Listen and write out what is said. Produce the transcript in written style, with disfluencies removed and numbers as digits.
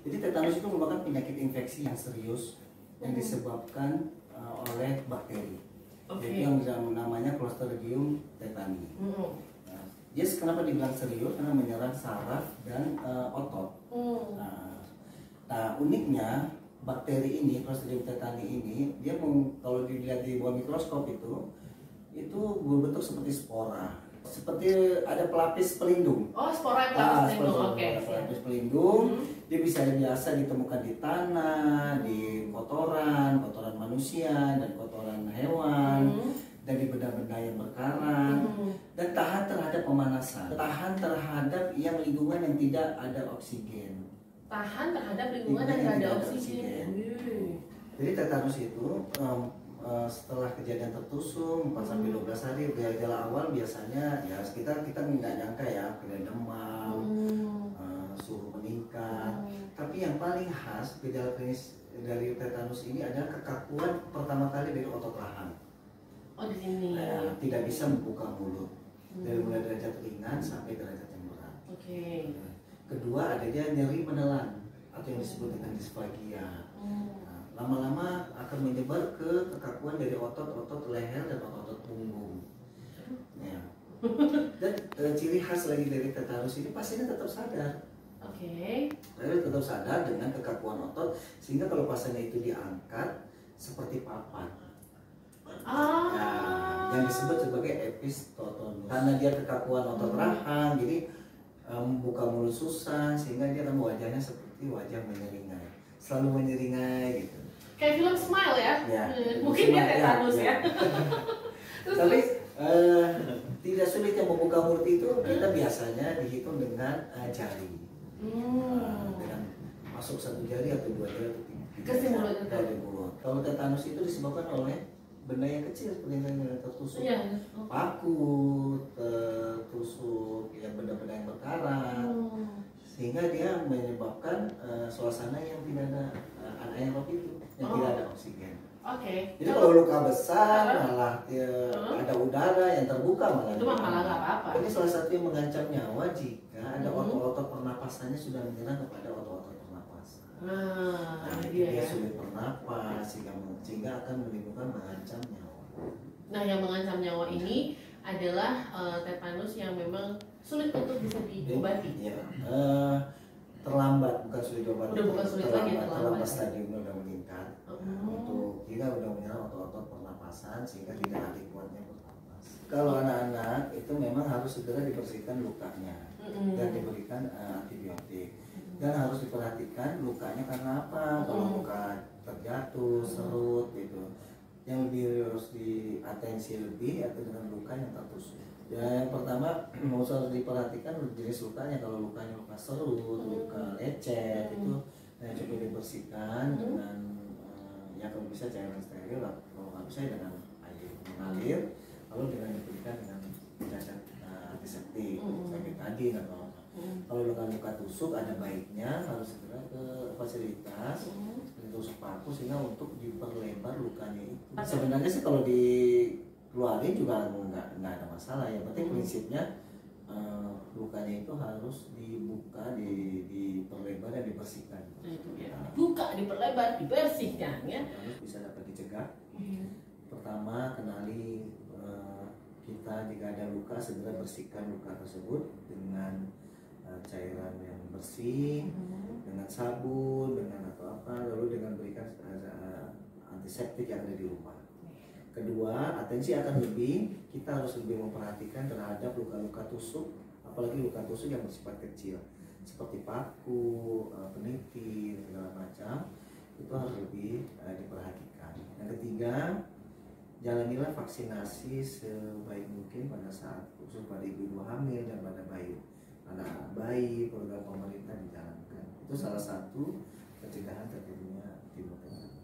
Jadi tetanus itu merupakan penyakit infeksi yang serius yang disebabkan oleh bakteri. Jadi yang namanya Clostridium tetani. Nah, kenapa dibilang serius? Karena menyerang saraf dan otot. Nah, uniknya bakteri ini, Clostridium tetani ini, dia kalau dilihat di bawah mikroskop itu berbentuk seperti spora. Seperti ada pelapis pelindung. Oh, spora yang pelapis pelindung. Oke. Pelapis pelindung. Dia bisa biasa ditemukan di tanah, di kotoran manusia dan kotoran hewan, dan di benda-benda yang berkarang, dan tahan terhadap pemanasan, tahan terhadap lingkungan yang tidak ada oksigen. Tahan terhadap lingkungan yang tidak ada oksigen. Jadi tetanus itu setelah kejadian tertusuk 4-12 hari, gejala awal biasanya ya kita nggak nyangka ya, kayak demam, suhu meningkat. Tapi yang paling khas gejala klinis dari tetanus ini adalah kekakuan pertama kali dari otot rahang. Oh, di sini. Nah, tidak bisa membuka mulut dari mulai derajat ringan sampai derajat yang berat. Oke. Kedua adanya nyeri menelan atau yang disebut dengan disfagia. Lama-lama akan menyebar ke kekakuan dari otot-otot leher dan otot-otot punggung. Ya. Dan ciri khas lagi dari tetanus ini, pasiennya tetap sadar. Tetap sadar dengan kekakuan otot, sehingga kalau pasiennya itu diangkat seperti papan. Nah, yang disebut sebagai epistotonus. Karena dia kekakuan otot rahang, jadi buka mulut susah, sehingga dia wajahnya seperti wajah menyeringai, selalu menyeringai gitu. Kayak film Smile ya? Mungkin dia tetanus ya. Tapi tidak sulit yang membuka mulut itu, kita biasanya dihitung dengan jari. Dengan masuk 1 jari atau 2 jari ke mulut dari mulut. Kalau tetanus itu disebabkan oleh benda yang kecil seperti yang tertusuk, paku, tertusuk, benda-benda yang berkarang, sehingga dia menyebabkan suasana yang tidak ada anaerob itu, yang tidak ada oksigen. Jadi kalau luka besar malah ada udara yang terbuka malah itu malah nggak apa-apa. Ini salah satu yang mengancam nyawa jika ada otot-otot pernapasannya sudah menyerang kepada otot-otot pernapasan. Nah, dia sulit bernapas sehingga akan menimbulkan mengancam nyawa. Nah, yang mengancam nyawa ini adalah tetanus yang memang sulit untuk bisa diobati. Terlambat, bukan sulit diobati. Udah bukan sulit lagi, terlambat. Stadiumnya udah meningkat. Untuk kita udah menyerang otot-otot pernapasan sehingga tidak ada kuatnya bernapas. Kalau anak-anak itu memang harus segera dibersihkan lukanya dan diberikan antibiotik. Dan harus diperhatikan lukanya karena apa. Kalau luka terjatuh, serut gitu, yang lebih harus diatensi lebih atau dengan luka yang tertusuk. Ya, yang pertama harus diperhatikan jenis lukanya. Kalau lukanya luka serut, luka lecet itu coba dibersihkan dengan kalau bisa cairan steril, kalau nggak bisa dengan air mengalir, lalu dengan diberikan dengan zat antiseptik, betadine atau apa. Kalau luka-luka tusuk ada baiknya harus segera ke fasilitas tusuk paku sehingga untuk diperlebar lukanya itu. Sebenarnya sih kalau dikeluarin juga nggak ada masalah, yang penting prinsipnya lukanya itu harus dibuka, diperlebar dan dibersihkan. Buka, diperlebar, dibersihkan ya. Harus bisa dapat dicegah. Pertama, kenali kita jika ada luka segera bersihkan luka tersebut dengan cairan yang bersih, dengan sabun, dengan atau apa, lalu dengan berikan antiseptik yang ada di rumah. Kedua, atensi akan kita harus lebih memperhatikan terhadap luka-luka tusuk, apalagi luka tusuk yang bersifat kecil seperti paku, peniti, segala macam, itu harus lebih diperhatikan. Yang ketiga, jalanilah vaksinasi sebaik mungkin pada saat khusus pada ibu hamil dan pada anak bayi, program pemerintah dijalankan. Itu salah satu pencegahan terjadinya timur tengah.